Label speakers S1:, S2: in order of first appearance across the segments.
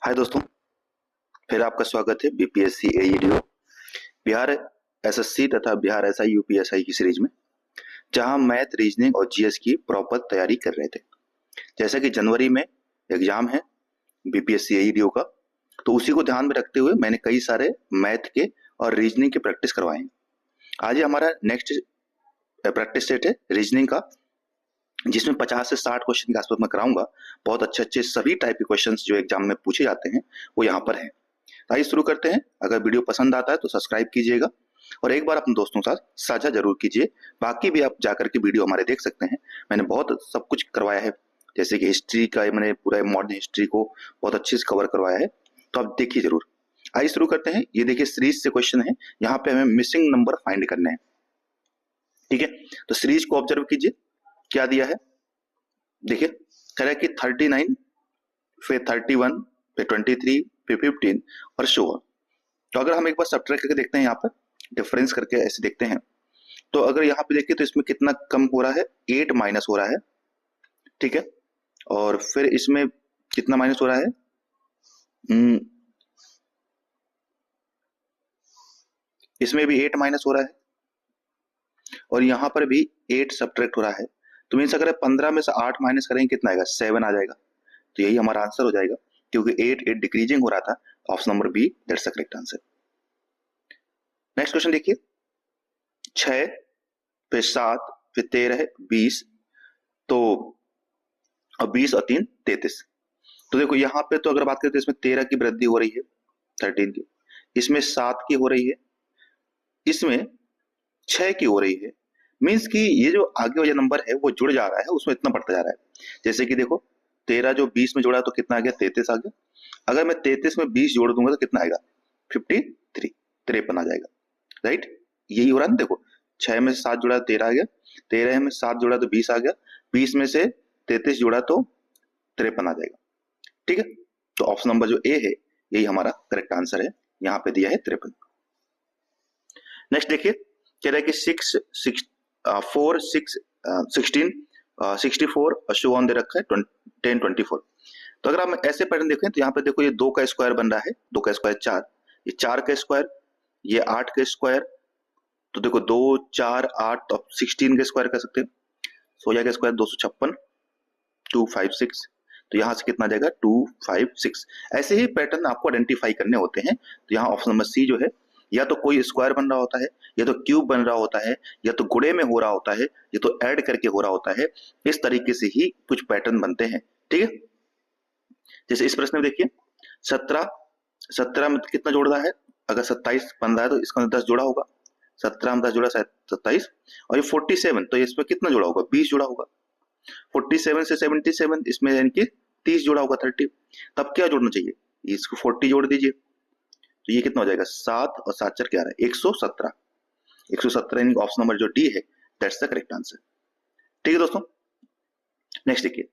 S1: हाय दोस्तों, फिर आपका स्वागत है बीपीएससी एईडीओ बिहार एसएससी तथा बिहार एसआई यूपीएसआई की सीरीज में, जहां हम मैथ, रीजनिंग और जीएस की प्रॉपर तैयारी कर रहे थे। जैसा कि जनवरी में एग्जाम है बीपीएससी एईडीओ का, तो उसी को ध्यान में रखते हुए मैंने कई सारे मैथ के और रीजनिंग के प्रैक्टिस करवाए हैं। आज हमारा नेक्स्ट प्रैक्टिस सेट है रीजनिंग का, जिसमें 50 से 60 क्वेश्चन के आसपास मैं कराऊंगा। बहुत अच्छे सभी टाइप के क्वेश्चंस जो एग्जाम में पूछे जाते हैं वो यहाँ पर हैं। आइए शुरू करते हैं। अगर वीडियो पसंद आता है तो सब्सक्राइब कीजिएगा और एक बार अपने दोस्तों के साथ साझा जरूर कीजिए। बाकी भी आप जाकर के वीडियो हमारे देख सकते हैं। मैंने बहुत सब कुछ करवाया है, जैसे कि हिस्ट्री का मैंने पूरा मॉडर्न हिस्ट्री को बहुत अच्छे से कवर करवाया है, तो आप देखिए जरूर। आइए शुरू करते हैं। ये देखिए सीरीज से क्वेश्चन है, यहाँ पे हमें मिसिंग नंबर फाइंड करने हैं। ठीक है, तो सीरीज को ऑब्जर्व कीजिए। क्या दिया है देखिए, कह रहा है कि 39, फिर 31, फिर 23, फिर 15 और सो ऑन। तो अगर हम एक बार सब्ट्रैक्ट करके देखते हैं, यहाँ पर डिफरेंस करके ऐसे देखते हैं, तो अगर यहाँ पे देखिए तो इसमें कितना कम हो रहा है, 8 माइनस हो रहा है। ठीक है, और फिर इसमें कितना माइनस हो रहा है, इसमें भी 8 माइनस हो रहा है और यहाँ पर भी 8 सब्ट्रैक्ट हो रहा है। तो मीन्स अगर 15 में से 8 माइनस करेंगे कितना आएगा, 7 आ जाएगा। तो यही हमारा आंसर हो जाएगा, क्योंकि 8 डिक्रीजिंग हो रहा था। Option number B, that's the correct answer. Next question देखिए, 6, फिर 7, फिर 13, 20, तो अब 20 और 3 33। तो देखो यहाँ पे तो अगर बात करें तो इसमें 13 की वृद्धि हो रही है, 13 की, इसमें 7 की हो रही है, इसमें 6 की हो रही है। मीन्स कि ये जो आगे वाला नंबर है वो जुड़ जा रहा है, उसमें इतना बढ़ता जा रहा है। जैसे कि देखो 13 जो 20 में जुड़ा तो कितना आ गया, 33 आ गया। अगर मैं 33 में 20 जोड़ दूंगा तो कितना आएगा, 53, 53 आ जाएगा। राइट, यही हो रहा है ना। देखो 6 में से 7 जुड़ा 13 आ गया, 13 में 7 जुड़ा तो 20 आ गया, 20 में से 33 जुड़ा तो 53 आ जाएगा। ठीक है, तो ऑप्शन नंबर जो ए है यही हमारा करेक्ट आंसर है, यहाँ पे दिया है 53। नेक्स्ट देखिए, कह रहा है कि 6, 4, 6, 16, 64 और शो ऑन दे रखा है 10, 24। तो अगर हम ऐसे पैटर्न देखें तो यहाँ पे देखो ये 2 का स्क्वायर बन रहा है, 2 का स्क्वायर 4, ये 4 का स्क्वायर, ये 8 का स्क्वायर। तो देखो 2, 4, 8, तो 16 का स्क्वायर कर सकते हैं, 16 का स्क्वायर 256, 256। तो यहाँ से कितना जाएगा, 256। ऐसे ही पैटर्न आपको आइडेंटिफाई करने होते हैं। तो यहाँ ऑप्शन नंबर सी जो है, या तो कोई स्क्वायर बन रहा होता है, या तो क्यूब बन रहा होता है, या तो गुणे में हो रहा होता है, या तो ऐड करके हो रहा होता है। इस तरीके से ही कुछ पैटर्न बनते हैं। ठीक है, जैसे इस प्रश्न में देखिए, 17 में कितना जोड़ रहा है, अगर 27 बन रहा है तो इसका 10 जोड़ा होगा, 17 में 10 जोड़ा 27। और ये 47, तो इसमें कितना जोड़ा होगा, 20 जोड़ा होगा। 47 से 77, इसमें यानी कि 30 जोड़ा होगा, 30। तब क्या जोड़ना चाहिए, इसको 40 जोड़ दीजिए, तो ये कितना हो जाएगा, 7 और 7 4 11, 117। 117 यानी ऑप्शन नंबर जो डी है, दैट्स द करेक्ट आंसर। ठीक है दोस्तों, नेक्स्ट देखिए,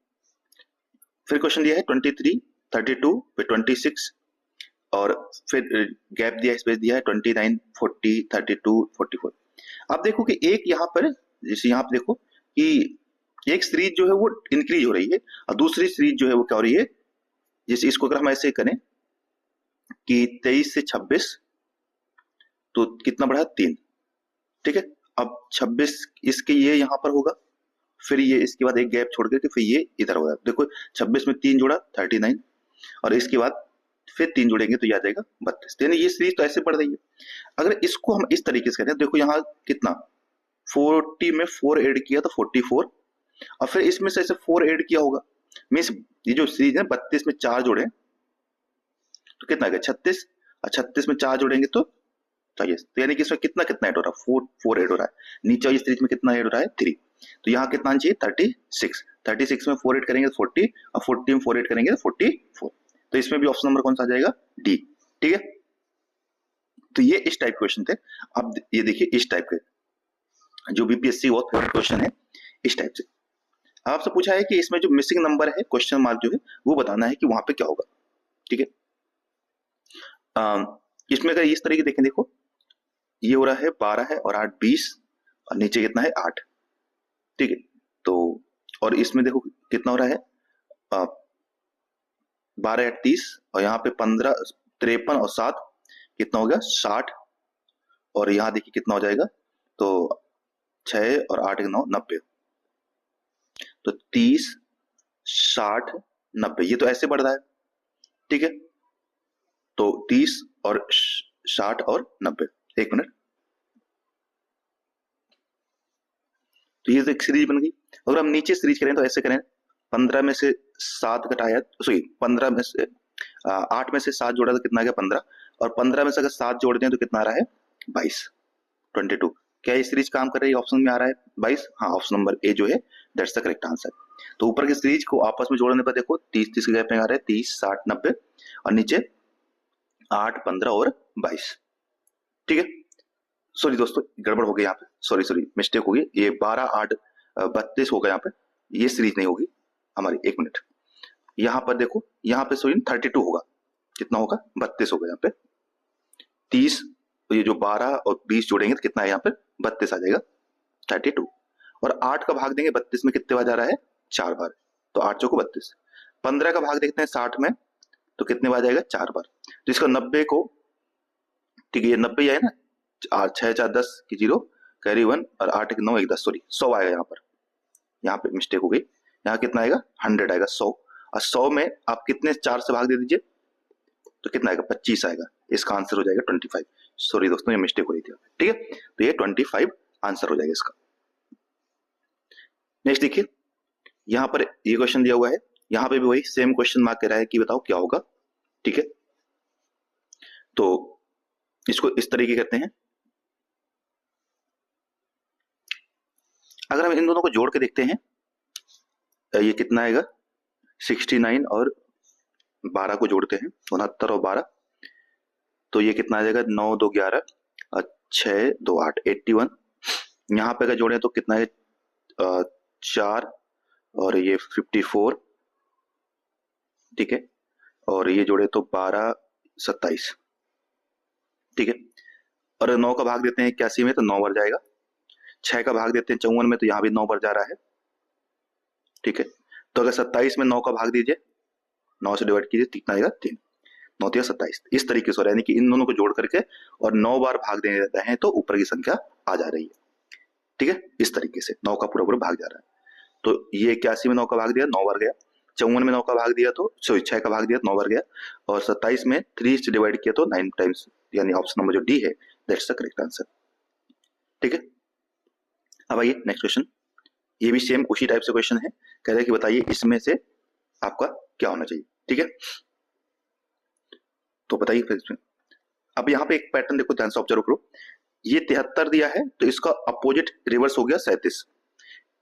S1: फिर क्वेश्चन दिया है 23, 32, फिर 26, और फिर गैप दिया है, स्पेस दिया है 29, 40, 32, 44। अब देखो कि एक यहाँ पर, जैसे यहाँ पे देखो कि एक सीरीज जो है वो इंक्रीज हो रही है और दूसरी सीरीज जो है वो क्या हो रही है। जैसे इसको अगर हम ऐसे करें कि 23 से 26, तो कितना बढ़ा, 3। ठीक है, अब 26 इसके ये यहाँ पर होगा, फिर ये इसके बाद एक गैप छोड़ के फिर ये इधर होगा। देखो 26 में 3 जोड़ा 39, और इसके बाद फिर 3 जोड़ेंगे तो ये आ जाएगा 32। यानी ये सीरीज तो ऐसे बढ़ रही है। अगर इसको हम इस तरीके से करें, देखो यहाँ कितना, 40 में 4 ऐड किया तो 44, और फिर इसमें से ऐसे 4 ऐड किया होगा। मीन्स ये जो सीरीज है 32 में 4 जोड़े तो कितना आएगा, 36, और 36 में 4 जोड़ेंगे तो 40। तो यानी कि इसमें कितना कितना ऐड हो रहा है, 4 ऐड हो रहा है। नीचे वाली सीरीज में कितना ऐड हो रहा है, 3। तो यहाँ कितना चाहिए, 36। 36 में 4 ऐड करेंगे तो 40, और 40 में 4 ऐड करेंगे तो 44। तो इसमें भी ऑप्शन नंबर कौन सा आ जाएगा, डी। ठीक है, तो ये इस टाइप क्वेश्चन थे। अब ये देखिए इस टाइप के जो बीपीएससी बहुत फेवरेट क्वेश्चन है, इस टाइप से आपसे पूछा है कि इसमें जो मिसिंग नंबर है, क्वेश्चन मार्क जो है वो बताना है कि वहां पे क्या होगा। ठीक है, इसमें अगर इस तरीके देखें, देखो ये हो रहा है 12 है और 8 20, और नीचे कितना है 8। ठीक है, तो और इसमें देखो कितना हो रहा है, 12 8 30 और यहाँ पे 15 53 और 7 कितना हो गया 60 और यहाँ देखिए कितना हो जाएगा तो 6 और 8 9 90 तो 30 60 90 ये तो ऐसे बढ़ रहा है ठीक है तो 30 और 60 और 90 एक मिनट तो ये तो एक सीरीज बन गई। अगर हम नीचे सीरीज करें तो ऐसे करें 15 में से 7 घटाया सॉरी 15 में से 8 में से 7 जोड़ा तो कितना आ गया 15 और 15 में से अगर 7 जोड़ दें तो कितना आ रहा है 22 22 क्या ये सीरीज काम कर रही है ऑप्शन में आ रहा है 22 हाँ ऑप्शन नंबर ए जो है दैट्स द करेक्ट आंसर। तो ऊपर की सीरीज को आपस में जोड़ने पर देखो 30 30 के गैप में आ रहा है 30 60 90 और नीचे 8 15 और 22 ठीक है। सॉरी दोस्तों गड़बड़ हो गई यहाँ पे सॉरी मिस्टेक हो गई ये 12 8 32 होगा यहाँ पे ये सीरीज नहीं होगी हमारी एक मिनट यहाँ पर देखो यहाँ पे सॉरी 32 होगा कितना होगा 32 होगा यहाँ पे 30 तो ये जो 12 और 20 जोड़ेंगे तो कितना है यहाँ पे 32 आ जाएगा 32 और 8 का भाग देंगे 32 में कितने बार जा रहा है 4 बार तो 8 चौको 32 15 का भाग देखते हैं 60 में तो कितने बार जाएगा 4 बार तो इसका 90 को ठीक है ये 90 है ना 6 4 10 की 0 कैरी 1 और 8 9 1 10 सॉरी 100 आएगा यहाँ पे मिस्टेक हो गई यहाँ कितना आएगा 100 आएगा 100 और 100 में आप कितने 4 से भाग दे दीजिए तो कितना आएगा 25 आएगा इसका आंसर हो जाएगा 25 सॉरी दोस्तों ये मिस्टेक हो रही थी ठीक है तो ये 25 आंसर हो जाएगा इसका। नेक्स्ट देखिए यहाँ पर ये क्वेश्चन दिया हुआ है यहाँ पे भी वही सेम क्वेश्चन मार्क कर रहा है कि बताओ क्या होगा ठीक है तो इसको इस तरीके करते हैं अगर हम इन दोनों को जोड़ के देखते हैं ये कितना आएगा 69 और 12 को जोड़ते हैं 69 और 12 तो ये कितना आ जाएगा 9 2 11 और 6 2 8 81 यहाँ पे अगर जोड़े तो कितना है 4 और ये 54 ठीक है और ये जोड़े तो 12 27 ठीक है और 9 का भाग देते हैं 81 में तो 9 बार जाएगा 6 का भाग देते हैं 54 में तो यहाँ भी 9 बार जा रहा है ठीक है तो अगर 27 में 9 का भाग दीजिए 9 से डिवाइड कीजिए कितना आएगा 3 9 3 27 इस तरीके से हो रहा है यानी कि इन दोनों को जोड़ करके और 9 बार भाग देने देते हैं तो ऊपर की संख्या आ जा रही है ठीक है इस तरीके से 9 का पूरा पूरा भाग जा रहा है तो ये 81 में 9 का भाग दिया 9 बार गया 54 में 9 का भाग दिया तो सॉरी 6 का भाग दिया 9 बार गया और 27 में 3 से डिवाइड किया तो 9 टाइम्स यानी ऑप्शन नंबर जो डी है दैट्स द करेक्ट आंसर ठीक है। अब आइए नेक्स्ट क्वेश्चन ये भी सेम उसी टाइप से क्वेश्चन है कह रहे हैं कि बताइए इसमें से आपका क्या होना चाहिए ठीक है तो बताइए फिर अब यहाँ पे एक पैटर्न देखो ध्यान से ऑब्जर्व करो ये 73 दिया है तो इसका अपोजिट रिवर्स हो गया 37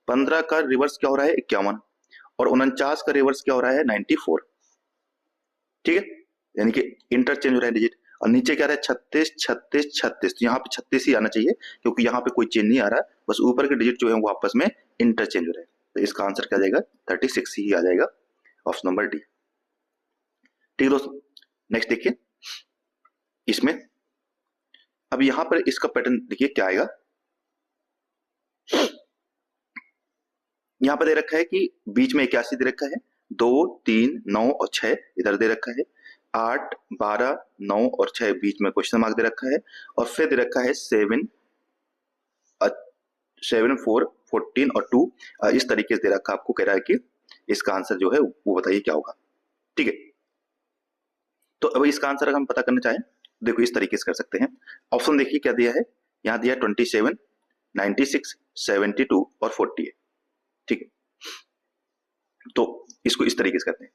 S1: 15 का रिवर्स क्या हो रहा है 51 और 49 का रिवर्स क्या हो रहा है 94 ठीक है यानी कि इंटरचेंज हो रहा है डिजिट और नीचे क्या रहा है 36 36 36 तो यहाँ पे 36 ही आना चाहिए क्योंकि यहाँ पे कोई चेंज नहीं आ रहा बस ऊपर के डिजिट जो है वो आपस में इंटरचेंज हो रहे हैं तो इसका आंसर क्या जाएगा 36 ही आ जाएगा ऑप्शन नंबर डी ठीक है दोस्तों। नेक्स्ट देखिए इसमें अब यहां पर इसका पैटर्न देखिए क्या आएगा यहां पर दे रखा है कि बीच में 81 दे रखा है 2 3 9 और 6 इधर दे रखा है 8 12 9 और 6 बीच में क्वेश्चन मार्क दे रखा है और फिर दे रखा है 7 4 14 और 2 इस तरीके से दे रखा आपको कह रहा है कि इसका आंसर जो है वो बताइए क्या होगा ठीक है। तो अब इसका आंसर अगर हम पता करना चाहें देखो इस तरीके से कर सकते हैं ऑप्शन देखिए क्या दिया है यहाँ दिया 27 96 72 और 48 ठीक है तो इसको इस तरीके से करते हैं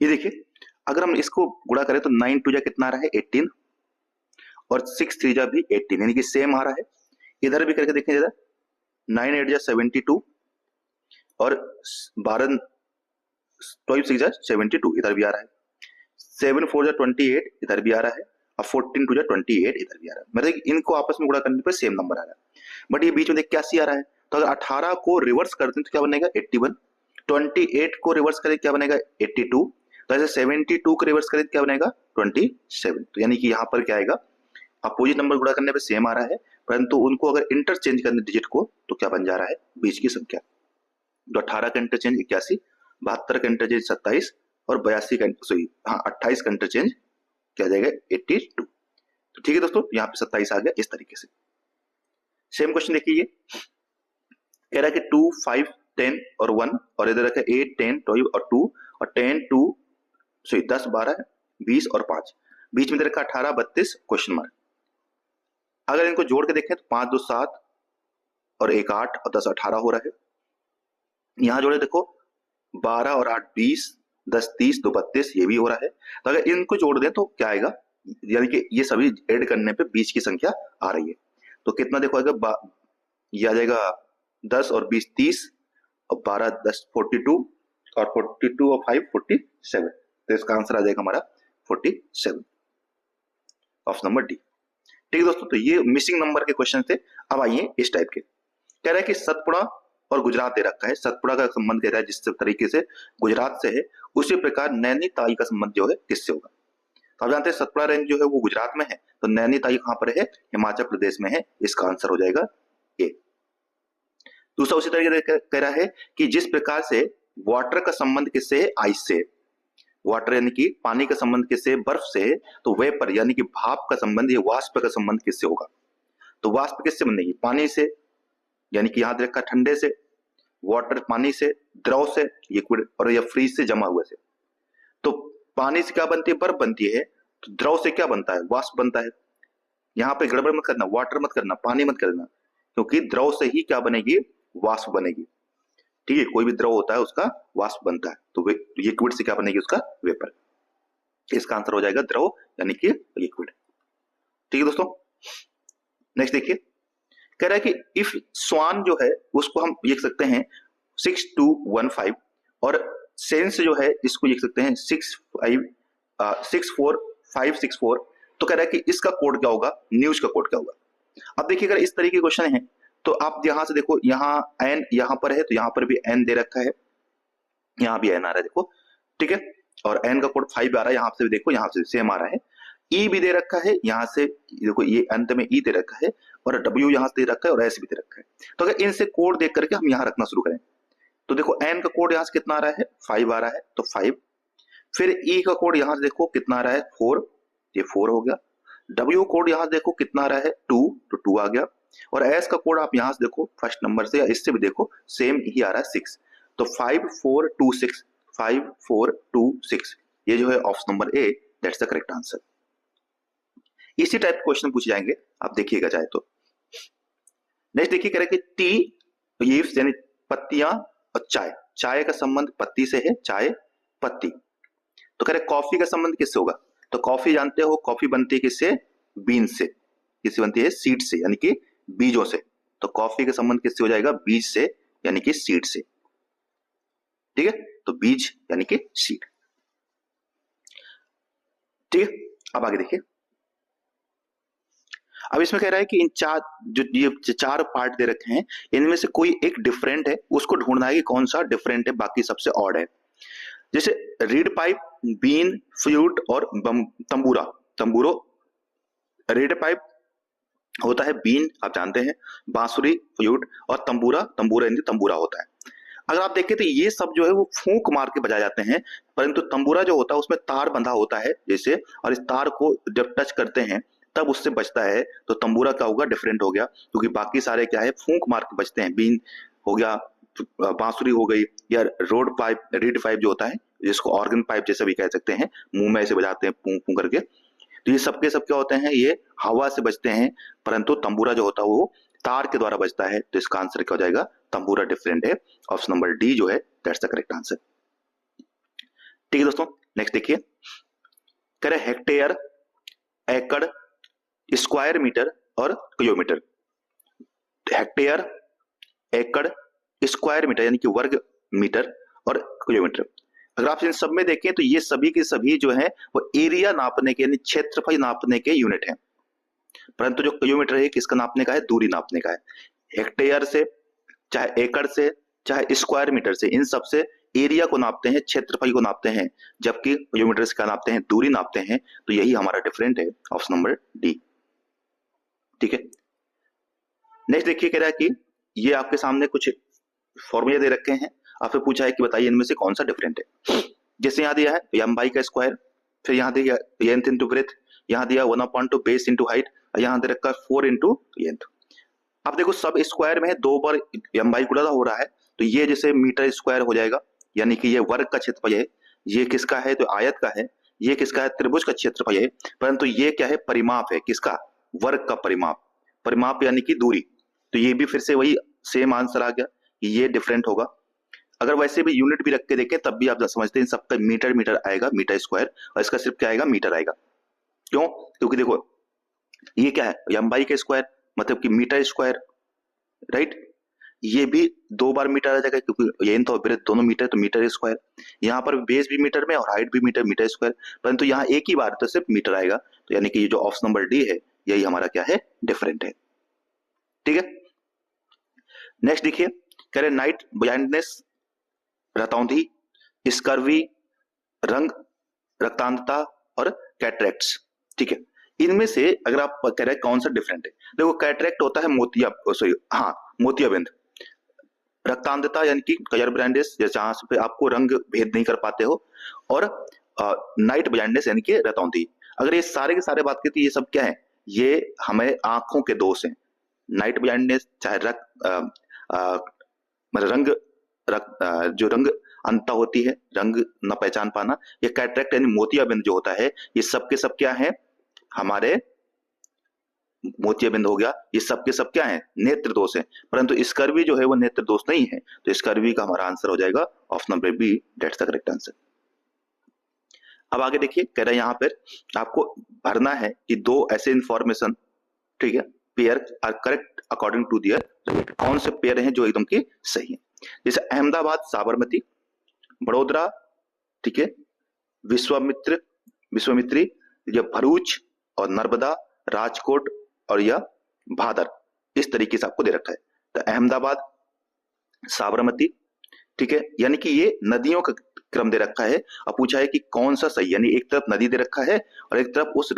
S1: ये देखिए अगर हम इसको गुणा करें तो 9 2 जा कितना आ रहा है 18 और 6 3 जा भी 18 यानी कि सेम आ रहा है इधर भी करके देखें जरा 9 8 जा 72 और 12 12 6 जा 72 इधर भी आ रहा है 7 4 जा 28 इधर भी आ रहा है और 14 2 जा 28 इधर भी आ रहा है मतलब इनको आपस में गुणा करने पर सेम नंबर आ रहा है बट ये बीच में देख क्या सी आ रहा है तो अगर 18 को रिवर्स कर दें तो क्या बनेगा 81 28 को रिवर्स करें क्या बनेगा 82 तो ऐसे 72 को रिवर्स करें क्या बनेगा 27 तो यानी कि यहाँ पर क्या आएगा अपोजिट नंबर गुणा करने पे सेम आ रहा है परंतु उनको अगर इंटरचेंज करने डिजिट को तो क्या बन जा रहा है बीच की संख्या तो 18 का इंटरचेंज 81, 72 का इंटरचेंज 27 और 82 का सॉरी हाँ 28 का इंटरचेंज क्या जाएगा 82। तो ठीक है दोस्तों, यहाँ पे 27 आ गया इस तरीके से। सेम क्वेश्चन देखिए, कह रहा है कि 2, 5, 10 और 1 और इधर रखा है 8, 10, 12 और 2 और 10, 2 सॉरी 10, 12, 20 और 5, बीच में इधर रखा 18, 32 क्वेश्चन मार्क। अगर इनको जोड़ के देखें तो 5, 2, 7 और 1, 8 और 10, 18 हो रहा है। यहाँ जोड़े देखो 12 और 8, 20, 10, 30, 2, 32 ये भी हो रहा है। तो अगर इनको जोड़ दें तो क्या आएगा, यानी कि ये सभी ऐड करने पे 20 की संख्या आ रही है। तो कितना देखो अगर ये आ जाएगा 10 और 20 30 और 12 10 42 और 42 और 5 47। तो इसका आंसर आ जाएगा हमारा 47, ऑप्शन नंबर डी। ठीक है दोस्तों, तो ये मिसिंग नंबर के क्वेश्चन थे। अब आइए इस टाइप के, कह रहा है कि सतपुड़ा और गुजरात दे रखा है। सतपुड़ा का संबंध कह रहा है जिस तरीके से गुजरात से है, उसी प्रकार नैनीताल का संबंध जो है किससे होगा। तो आप जानते हैं सतपुड़ा रेंज जो है वो गुजरात में है, तो नैनीताल कहां पर है, हिमाचल प्रदेश में है। इसका आंसर हो जाएगा ए। दूसरा उसी तरीके से कह रहा है कि जिस प्रकार से वाटर का संबंध किससे है, आइस से। वाटर यानी कि पानी का संबंध किससे, बर्फ से है। तो वेपर यानी कि भाप का संबंध, ये वाष्प का संबंध किससे होगा। तो वाष्प किससे बनेगी, पानी से, यानी कि याद रखा ठंडे से, वाटर पानी से, द्रव से लिक्विड, और या फ्रीज से जमा हुए से। तो पानी से क्या बनती है, बर्फ बनती है। तो द्रव से क्या बनता है, वाष्प बनता है। यहाँ पे गड़बड़ मत करना, वाटर मत करना, पानी मत करना, क्योंकि द्रव से ही क्या बनेगी, वाष्प बनेगी। ठीक है, कोई भी द्रव होता है उसका वाष्प बनता है, तो लिक्विड से क्या बनेगी, उसका वेपर। इसका आंसर हो जाएगा द्रव यानी कि लिक्विड। ठीक है दोस्तों, नेक्स्ट देखिए, कह रहा है कि इफ स्वान जो है उसको हम लिख सकते हैं 6215 और सेंस जो है इसको लिख सकते हैं 64564। तो कह रहा है कि इसका कोड क्या होगा, न्यूज का कोड क्या होगा। अब देखिए अगर इस तरीके के क्वेश्चन है तो आप यहां से देखो, यहाँ एन यहां पर है तो यहां पर भी एन दे रखा है, यहाँ भी एन आ रहा है देखो। ठीक है, और एन का कोड 5 आ रहा है, यहाँ से भी देखो, यहाँ से सेम आ रहा है। ई भी दे रखा है, यहाँ से देखो ये अंत में ई दे रखा है, और डब्ल्यू यहाँ से दे रखा है, और एस भी दे रखा है। तो अगर इनसे कोड देख करके हम यहाँ रखना शुरू करें तो देखो एन का कोड यहाँ से कितना आ रहा है, 5 आ रहा है, तो 5। फिर ई का कोड यहाँ से देखो कितना आ रहा है, 4, ये 4 हो गया। डब्ल्यू कोड यहाँ देखो कितना आ रहा है, 2, तो 2 आ गया। और एस का कोड आप यहाँ से देखो फर्स्ट नंबर से या इससे भी देखो सेम ही आ रहा है, 6। तो 5426, 5426 ये जो है option number A, that's the correct answer. इसी टाइप के क्वेश्चन पूछे जाएंगे, आप देखिएगा चाहे तो। नेक्स्ट देखिए, कह रहे कि टी लीव्स यानी पत्तियां और चाय, चाय का संबंध पत्ती से है, चाय पत्ती। तो कह रहे कॉफी का संबंध किससे होगा। तो कॉफी जानते हो, कॉफी बनती है किससे, बीन से। किससे बनती है, सीड से, यानी कि बीजों से। तो कॉफी का संबंध किससे हो जाएगा, बीज से, यानी कि सीड से। ठीक है, तो बीज यानी कि सीड। ठीक है, अब आगे देखिए। अब इसमें कह रहा है कि इन चार जो ये 4 पार्ट दे रखे हैं, इनमें से कोई एक डिफरेंट है, उसको ढूंढना है कि कौन सा डिफरेंट है, बाकी सबसे ऑड है। जैसे रीड पाइप, बीन, फ्लूट और तंबूरा। तंबूरो, रीड पाइप होता है, बीन आप जानते हैं, बांसुरी, फ्लूट, और तंबूरा, तंबूरा हिंदी तंबूरा होता है। अगर आप देखें तो ये सब जो है वो फूंक मार के बजाए जाते हैं, परंतु तंबूरा जो होता है उसमें तार बंधा होता है जैसे, और इस तार को जब टच करते हैं तब उससे बजता है। तो तंबूरा क्या होगा, डिफरेंट हो गया, क्योंकि बाकी सारे क्या है, फूंक मार के बजते हैं। बीन हो गया, बांसुरी हो गई, या रोड पाइप, रीड पाइप जो होता है, जिसको ऑर्गन पाइप जैसा भी कह सकते हैं, मुंह में ऐसे बजाते हैं पूं पूं करके। तो ये सबके सब क्या होते हैं, ये हवा से बजते हैं, परंतु तंबूरा जो होता है वो तार के द्वारा बजता है। तो इसका आंसर क्या हो जाएगा, तंबूरा डिफरेंट है, ऑप्शन नंबर डी जो है दैट्स द करेक्ट आंसर। ठीक है दोस्तों, नेक्स्ट देखिए, कह रहे हेक्टेयर, एकड़, स्क्वायर मीटर और किलोमीटर। हेक्टेयर, एकड़, स्क्वायर मीटर यानी कि वर्ग मीटर, और किलोमीटर। अगर आप इन सब में देखें तो ये सभी के सभी जो है वो एरिया नापने के यानी क्षेत्रफल नापने के यूनिट हैं, परंतु जो किलोमीटर है किसका नापने का है, दूरी नापने का है। हेक्टेयर से, चाहे एकड़ से, चाहे स्क्वायर मीटर से, इन सब से एरिया को नापते हैं, क्षेत्रफल को नापते हैं, जबकि किलोमीटर का नापते हैं, दूरी नापते हैं। तो यही हमारा डिफरेंट है, ऑप्शन नंबर डी। ठीक है, नेक्स्ट देखिए, कह रहा है कि ये आपके सामने कुछ फॉर्मूले दे रखे हैं, आपसे पूछा है कि बताइए इनमें से कौन सा डिफरेंट है। जैसे यहाँ दिया है लंबाई का स्क्वायर, फिर यहाँ दिया लेंथ इंटू ब्रेथ, यहाँ दिया 1/2 बेस इंटू हाइट, यहाँ दे रखा है 4 इंटू लेंथ। अब देखो सब स्क्वायर में है, 2 बार लंबाई गुणा हो रहा है, तो ये जैसे मीटर स्क्वायर हो जाएगा, यानी कि ये वर्ग का क्षेत्रफल है। ये किसका है, तो आयत का है। ये किसका है, त्रिभुज का क्षेत्रफल है। परंतु ये क्या है, परिमाप है, किसका, वर्ग का परिमाप। परिमाप यानी कि दूरी। तो ये भी फिर से वही सेम आंसर आ गया कि ये डिफरेंट होगा। अगर वैसे भी यूनिट भी रख के देखें तब भी आप समझते हैं सबका मीटर मीटर आएगा, मीटर स्क्वायर, और इसका सिर्फ क्या आएगा, मीटर आएगा। क्यों, क्योंकि देखो ये क्या है, लंबाई का स्क्वायर मतलब कि मीटर स्क्वायर, राइट। ये भी 2 बार मीटर आ जाएगा क्योंकि लेंथ और ब्रेथ दोनों मीटर, तो मीटर स्क्वायर। यहाँ पर बेस भी मीटर में और हाइट भी मीटर, मीटर स्क्वायर। परंतु यहाँ एक ही बार तो सिर्फ मीटर आएगा, तो यानी कि ये जो ऑप्शन नंबर डी है यही हमारा क्या है, डिफरेंट है। ठीक है, नेक्स्ट देखिए, कह रहे नाइट ब्लाइंडनेस, रतौंधी, स्कर्वी, रंग रक्तांधता और कैटरेक्ट्स। ठीक है, इनमें से अगर आप कह रहे हैं कौन सा डिफरेंट है, देखो कैटरेक्ट होता है मोतिया, सॉरी हाँ मोतियाबिंद। रक्तांधता यानी कि कलर ब्लाइंडनेस, जहां पे आपको रंग भेद नहीं कर पाते हो, और नाइट ब्लाइंडनेस यानी कि रतौंधी। अगर ये सारे के सारे बात करती, ये सब क्या है, ये हमें आंखों के दोष हैं। नाइट ब्लाइंडनेस चाहे मतलब जो रंग अंता होती है, रंग न पहचान पाना, ये कैटरेक्ट यानी मोतियाबिंद जो होता है, ये सब के सब क्या है, हमारे मोतियाबिंद हो गया, ये सब के सब क्या है, नेत्र दोष है। परंतु स्कर्वी जो है वो नेत्र दोष नहीं है, तो स्कर्वी का हमारा आंसर हो जाएगा option number B, that's the correct answer. अब आगे देखिए, कह रहे हैं यहाँ पर आपको भरना है कि 2 ऐसे इंफॉर्मेशन, ठीक है, pair are correct according to their, कौन से पेयर हैं जो एकदम के सही है। जैसे अहमदाबाद साबरमती, बड़ोदरा, ठीक है, विश्वामित्री, या भरूच और नर्मदा, राजकोट और या भादर, इस तरीके से आपको दे रखा है। तो अहमदाबाद, साबरमती, ठीक है, यानी कि ये नदियों का क्रम दे रखा है। अब पूछा है कि कौन सा सही, यानी एक तरफ नदी दे रखा है और एक तरफ उस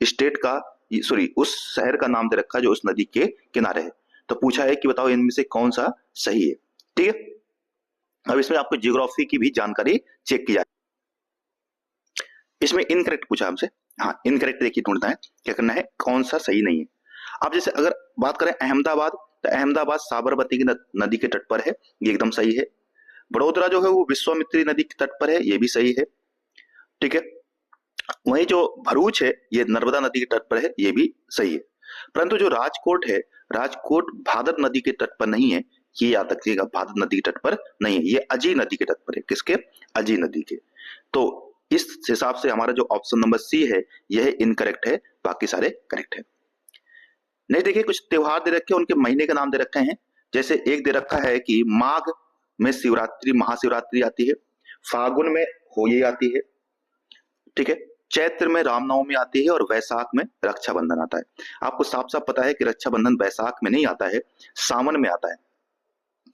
S1: स्टेट का, सॉरी उस शहर का नाम दे रखा है जो उस नदी के किनारे है। तो पूछा है कि बताओ इनमें से कौन सा सही है। ठीक है, अब इसमें आपको जियोग्राफी की भी जानकारी चेक की जाए। इसमें इनकरेक्ट पूछा हमसे, हाँ इनकरेक्ट देखिए ढूंढना है, क्या करना है, कौन सा सही नहीं है। अब जैसे अगर बात करें अहमदाबाद, तो अहमदाबाद साबरमती की नदी के तट पर है, ये एकदम सही है। बड़ोदरा जो है वो विश्वामित्री नदी के तट पर है, ये भी सही है। ठीक है, वहीं जो भरूच है ये नर्मदा नदी के तट पर है, ये भी सही है। परंतु जो राजकोट है, राजकोट भादर नदी के तट पर नहीं है, ये याद रखिएगा, भादर नदी के तट पर नहीं है, ये अजी नदी के तट पर है। किसके, अजी नदी के। तो इस हिसाब से हमारा जो ऑप्शन नंबर सी है यह इनकरेक्ट है, बाकी सारे करेक्ट है। नहीं देखिए, कुछ त्योहार दे रखे हैं, उनके महीने के नाम दे रखे हैं। जैसे एक दे रखा है कि माघ में शिवरात्रि, महाशिवरात्रि आती है, फागुन में होली आती है, ठीक है, चैत्र में रामनवमी आती है और वैशाख में रक्षाबंधन आता है। आपको साफ साफ पता है कि रक्षाबंधन वैशाख में नहीं आता है, सावन में आता है।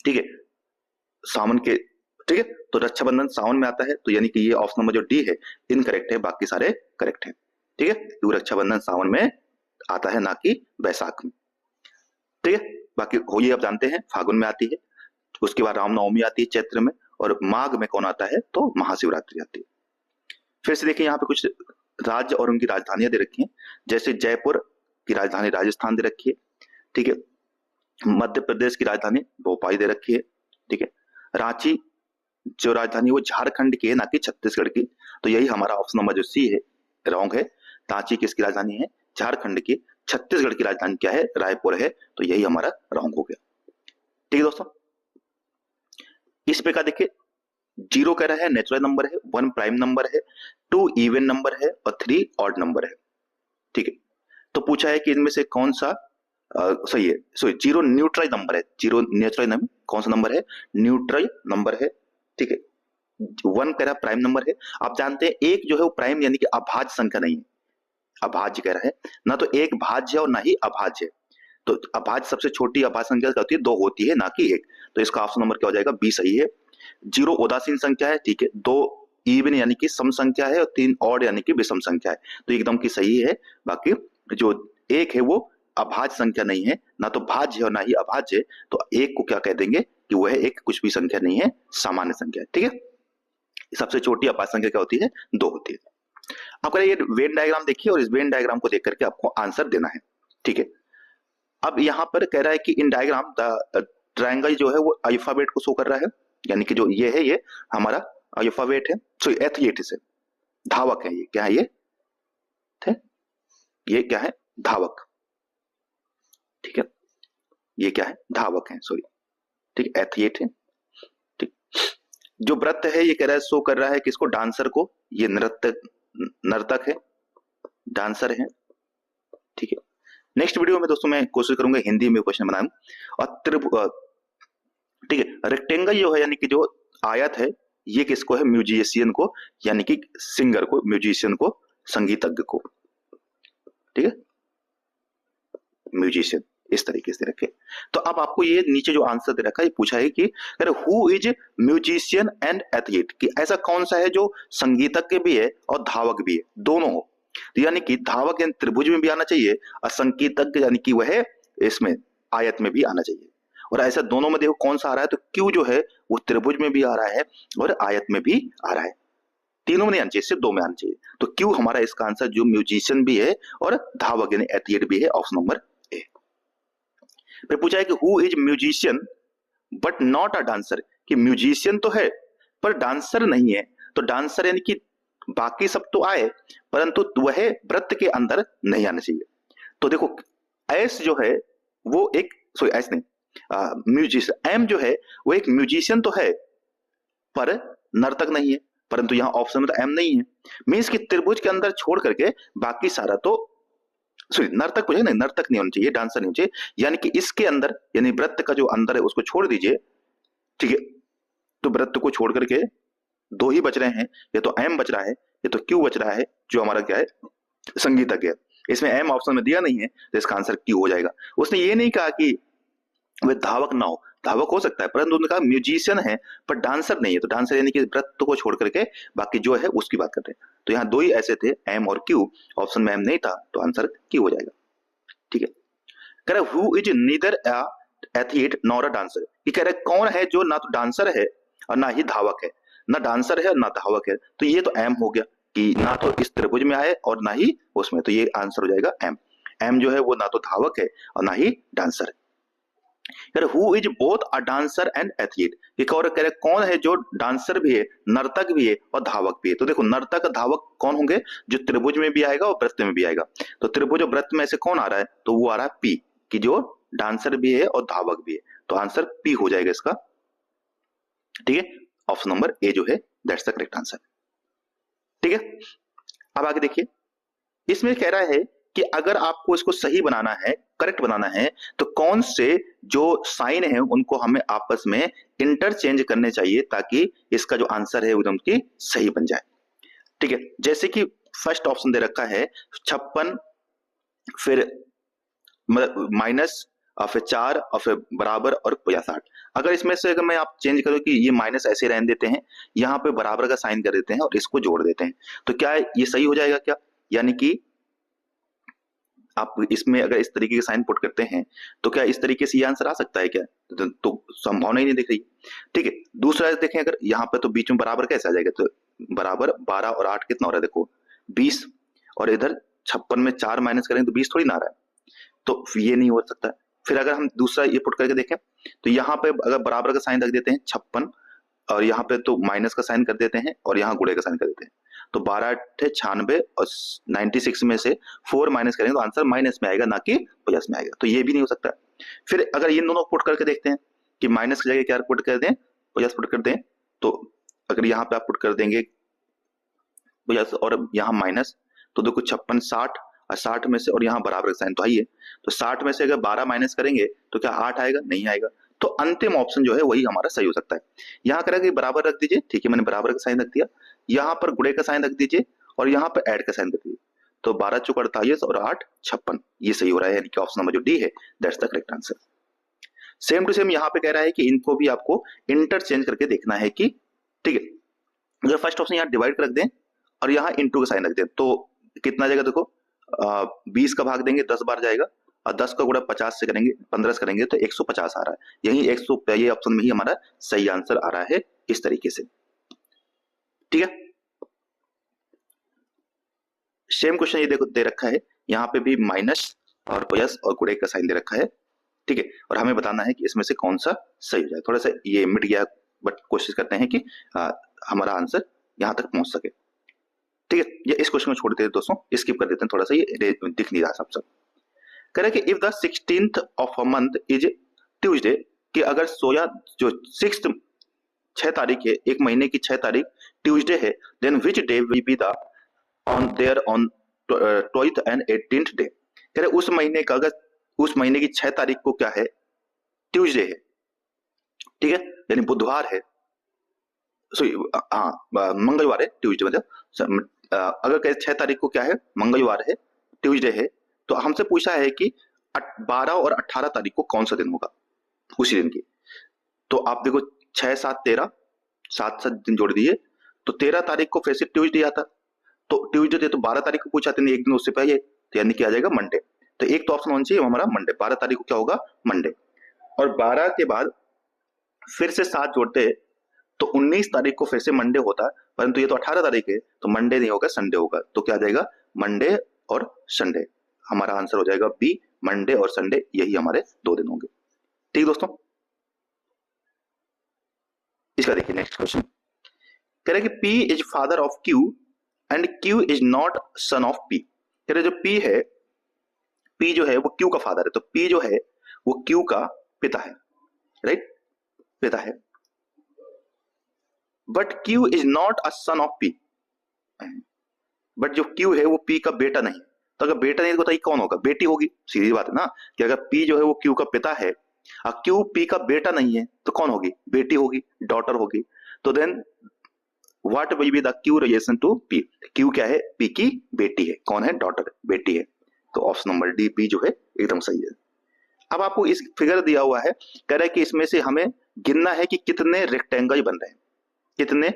S1: ठीक है, सावन के, ठीक है, तो रक्षाबंधन सावन में आता है, तो यानी कि ये ऑप्शन नंबर जो डी है इनकरेक्ट है, बाकी सारे करेक्ट है। ठीक है, क्योंकि रक्षाबंधन सावन में आता है ना कि वैशाख में। ठीक है, बाकी होली आप जानते हैं फागुन में आती है, उसके बाद रामनवमी आती है चैत्र में, और माघ में कौन आता है, तो महाशिवरात्रि आती है। फिर से देखिए यहाँ पे कुछ राज्य और उनकी राजधानियां दे रखी हैं। जैसे जयपुर की राजधानी राजस्थान दे रखी है, ठीक है, मध्य प्रदेश की राजधानी भोपाल दे रखी है, ठीक है, रांची जो राजधानी वो झारखंड की है ना कि छत्तीसगढ़ की, तो यही हमारा ऑप्शन नंबर जो सी है रॉन्ग है। रांची किसकी राजधानी है, झारखंड की। छत्तीसगढ़ की राजधानी क्या है, रायपुर है, तो यही हमारा रॉन्ग हो गया। ठीक है दोस्तों, इस प्रकार देखिए 0 कह रहा है नेचुरल नंबर है, 1 प्राइम नंबर है, 2 इवन नंबर है और 3 ऑड नंबर है। ठीक है, तो पूछा है कि इनमें से कौन सा सही है। सॉरी 0 न्यूट्रल नंबर है, 0 नेचुरल नंबर कौन सा नंबर है, न्यूट्रल नंबर है। ठीक है, 1 कह रहा प्राइम नंबर है। आप जानते हैं 1 जो है वो प्राइम यानी कि अभाज्य संख्या नहीं है, अभाज्य कह रहा है ना, तो 1 भाज्य है और ना ही अभाज्य है। तो अभाज्य सबसे छोटी अभाज्य संख्या क्या होती है, 2 होती है, ना कि 1। तो इसका ऑप्शन नंबर क्या हो जाएगा, बी सही है। 0 उदासीन संख्या है, ठीक है, 2 इवन यानी कि सम संख्या है और 3 ऑड यानी कि विषम संख्या है, तो एकदम की सही है। बाकी जो 1 है वो अभाज्य संख्या नहीं है, ना तो भाज्य है और ना ही अभाज्य है, तो 1 को क्या कह देंगे कि वह एक कुछ भी संख्या नहीं है, सामान्य संख्या है। ठीक है, सबसे छोटी अपात संख्या क्या होती है? 2 होती है। आपको ये वेन डायग्राम देखिए और इस वेन डायग्राम को देख करके आपको आंसर देना है। ठीक है, अब यहां पर कह रहा है कि इन डायग्राम द ट्रायंगल जो है वो अल्फाबेट को शो कर रहा है, यानी कि जो ये है ये हमारा अल्फाबेट है, सॉरी एथलीट है, धावक है, ये क्या है? ये क्या है? धावक। ठीक है, ये क्या है? धावक है, सॉरी। ठीक, एथलीट है। ठीक, जो वृत्त है ये कह रहा है शो कर रहा है किसको? डांसर को। ये नर्तक है, डांसर है। ठीक है, नेक्स्ट वीडियो में दोस्तों मैं कोशिश करूंगा हिंदी में क्वेश्चन बनाऊं। और ठीक है, रेक्टेंगल जो है यानी कि जो आयत है ये किसको है? म्यूजिशियन को, यानी कि सिंगर को, म्यूजिशियन को, संगीतज्ञ को। ठीक है, म्यूजिशियन इस तरीके से रखे। तो अब आपको ये नीचे जो आंसर दे रखा है ये पूछा है कि who is musician and athlete, कि ऐसा कौन सा है जो संगीतज्ञ भी है और धावक भी है, दोनों हो। तो यानी कि धावक यानी त्रिभुज में भी आना चाहिए और संगीतज्ञ यानी कि वह इसमें आयत में भी आना चाहिए। और ऐसा दोनों में देखो कौन सा आ रहा है, तो क्यू जो है वो त्रिभुज में भी आ रहा है और आयत में भी आ रहा है। तीनों में नहीं आना चाहिए, सिर्फ 2 में आना चाहिए। तो क्यू हमारा इसका आंसर जो म्यूजिशियन भी है और धावक यानी एथलीट भी है, ऑप्शन नंबर ए। फिर पूछा है कि who is musician but not a dancer, कि म्यूजिशियन तो है पर डांसर नहीं है। तो डांसर यानी कि बाकी सब तो आए परंतु वह वृत्त के अंदर नहीं आना चाहिए। तो देखो एस जो है वो एक, सॉरी एस नहीं, म्यूजिशियन, एम जो है वो एक म्यूजिशियन तो है पर नर्तक नहीं है, परंतु यहाँ ऑप्शन में तो एम नहीं है। मीन्स कि त्रिभुज के अंदर छोड़ करके बाकी सारा तो, सॉरी नर्तक पूछे नहीं, नर्तक नहीं होना चाहिए, डांसर नहीं होना चाहिए। यानी कि इसके अंदर यानी वृत्त का जो अंदर है उसको छोड़ दीजिए। ठीक है, तो वृत्त को छोड़ करके 2 ही बच रहे हैं, ये तो एम बच रहा है, ये तो क्यू बच रहा है, जो हमारा क्या है? संगीतज्ञ है। इसमें एम ऑप्शन में दिया नहीं है तो इसका आंसर क्यू हो जाएगा। उसने ये नहीं कहा कि वह धावक ना हो, धावक हो सकता है परंतु उन्होंने कहा म्यूजिशियन है पर डांसर नहीं है। तो डांसर यानी कि वृत्त को छोड़ करके बाकी जो है उसकी बात करते हैं। तो यहाँ 2 ही ऐसे थे, एम और क्यू, ऑप्शन में एम नहीं था तो आंसर क्यू हो जाएगा। ठीक है, कह रहा who is neither a athlete nor a dancer, ये कह रहे कौन है जो ना तो डांसर है और ना ही धावक है, ना डांसर है ना धावक है। तो ये तो एम हो गया कि ना तो इस त्रिभुज में आए और ना ही उसमें, तो ये आंसर हो जाएगा एम। एम जो है वो ना तो धावक है और ना ही डांसर है। Who is both a dancer and athlete, ये कह रहे कौन है जो डांसर भी है, नर्तक भी है और धावक भी है। तो देखो नर्तक धावक कौन होंगे? जो त्रिभुज में भी आएगा और वृत्त में भी आएगा। तो त्रिभुज और वृत्त में से कौन आ रहा है? तो वो आ रहा है पी, कि जो डांसर भी है और धावक भी है। तो आंसर पी हो जाएगा इसका। ठीक है, ऑप्शन नंबर ए जो है दैट्स द करेक्ट आंसर। ठीक है, अब आगे देखिए, इसमें कह रहा है कि अगर आपको इसको सही बनाना है, करेक्ट बनाना है, तो कौन से जो साइन है उनको हमें आपस में इंटरचेंज करने चाहिए ताकि इसका जो आंसर है एकदम की सही बन जाए। ठीक है, जैसे कि फर्स्ट ऑप्शन दे रखा है 56, फिर माइनस और फिर 4 और फिर बराबर और 60। अगर इसमें से अगर मैं आप चेंज करूं कि ये माइनस ऐसे रहने देते हैं, यहाँ पे बराबर का साइन कर देते हैं और इसको जोड़ देते हैं, तो क्या ये सही हो जाएगा क्या? यानी कि आप इसमें अगर इस तरीके के साइन पुट करते हैं तो क्या इस तरीके से ये आंसर आ सकता है क्या? तो संभावना ही नहीं दिख रही। ठीक है, दूसरा देखें, अगर यहाँ पे तो बीच में बराबर कैसे आ जाएगा? तो बराबर 12 और 8 कितना हो रहा है? देखो 20, और इधर 56 में 4 माइनस करेंगे तो 20 थोड़ी ना आ रहा है, तो ये नहीं हो सकता। फिर अगर हम दूसरा ये पुट करके देखें तो यहाँ पे अगर बराबर का साइन रख देते हैं 56, और यहाँ पे तो माइनस का साइन कर देते हैं और यहाँ गुणे का साइन कर देते हैं, तो 12 96 और 96 में से 4 माइनस करेंगे तो आंसर माइनस में आएगा ना कि प्लस में आएगा, तो ये भी नहीं हो सकता। फिर अगर ये दोनों पुट करके देखते हैं कि माइनस की जगह क्या पुट कर दें, प्लस पुट कर दें, तो अगर यहाँ पे आप पुट कर देंगे प्लस और यहाँ माइनस, तो देखो 56 60 और 60 में से और यहाँ बराबर का साइन तो आइए, तो 60 में से अगर 12 माइनस करेंगे तो क्या 8 आएगा? नहीं आएगा। तो अंतिम ऑप्शन जो है वही हमारा सही हो सकता है। यहाँ करेंगे बराबर रख दीजिए, ठीक है, मैंने बराबर का साइन रख दिया, यहाँ पर गुणे का साइन रख दीजिए और यहाँ पर ऐड का साइन रख दीजिए, तो 12 चौक 48 और 8 56, ये सही हो रहा है, यानी कि ऑप्शन नंबर जो डी है that's the correct answer. Same to same यहाँ पे कह रहा है कि इनको भी आपको इंटरचेंज करके देखना है कि, ठीक है, अगर फर्स्ट ऑप्शन यहाँ डिवाइड कर रख दें और यहाँ इंटू का साइन रख दें तो कितना जाएगा? देखो 20 का भाग देंगे 10 बार जाएगा और 10 का गुणा 50 से करेंगे, 15 से करेंगे तो 150 आ रहा है। यही 100, ये ऑप्शन में ही हमारा सही आंसर आ रहा है इस तरीके से। ठीक है, सेम क्वेश्चन ये देखो दे रखा है, यहाँ पे भी माइनस और प्लस और गुणे का साइन दे रखा है। ठीक है, और हमें बताना है कि इसमें से कौन सा सही हो जाए। थोड़ा सा ये मिट गया, बट कोशिश करते हैं कि हमारा आंसर यहाँ तक पहुंच सके। ठीक है, ये इस क्वेश्चन को छोड़ देते हैं दोस्तों, स्किप कर देते हैं, थोड़ा सा ये दिख नहीं रहा सब। कह रहे कि if the 16th of a month is Tuesday, कि अगर सोया जो 6th 6 तारीख है, एक महीने की 6 तारीख ट्यूसडे है, then which day will be the on there on 12th and 18th day. कह रहे उस महीने का, अगर उस महीने की 6 तारीख को क्या है, ट्यूसडे है। ठीक है, यानी बुधवार है, सॉरी हाँ मंगलवार है, ट्यूसडे मतलब अगर कहे 6 तारीख को क्या है, मंगलवार है, ट्यूसडे है, तो हमसे पूछा है कि 12 और 18 तारीख को कौन सा दिन होगा उसी दिन की। तो आप देखो 6 7 13, 7 दिन जोड़ दिए तो 13 तारीख को फिर से ट्यूसडे आता, तो ट्यूसडे तो 12 तारीख को पूछा था, एक दिन उससे पहले, तो यानी कि आ जाएगा मंडे। तो एक तो ऑप्शन होना चाहिए हमारा मंडे, 12 तारीख को क्या होगा, मंडे। और 12 के बाद फिर से 7 जोड़ते हैं तो 19 तारीख को फिर से मंडे होता है, परंतु ये तो 18 तारीख है, तो मंडे नहीं होगा, संडे होगा। तो क्या आ जाएगा, मंडे और संडे। हमारा आंसर हो जाएगा बी, मंडे और संडे, यही हमारे 2 दिन होंगे। ठीक दोस्तों, इसका देखिए नेक्स्ट क्वेश्चन। कह रहे कि P is father of Q and Q is not son of P। कह रहे जो P है, P जो है वो Q का फादर है, तो P जो है वो Q का पिता है, राइट, पिता है। But Q is not a son of P, but जो Q है वो P का बेटा नहीं। तो अगर बेटा नहीं तो बताइए कौन होगा, बेटी होगी, सीधी बात है ना, कि अगर P जो है वो Q का पिता है और Q P का बेटा नहीं है तो कौन होगी, बेटी होगी, डॉटर होगी। तो then what will be the Q relation to P। Q क्या है, P की बेटी है, कौन है, डॉटर, बेटी है। तो ऑप्शन नंबर डी, P जो है एकदम सही है। अब आपको इस फिगर दिया हुआ है, कह रहा है कि इसमें से हमें गिनना है कि कितने रेक्टेंगल बन रहे हैं, कितने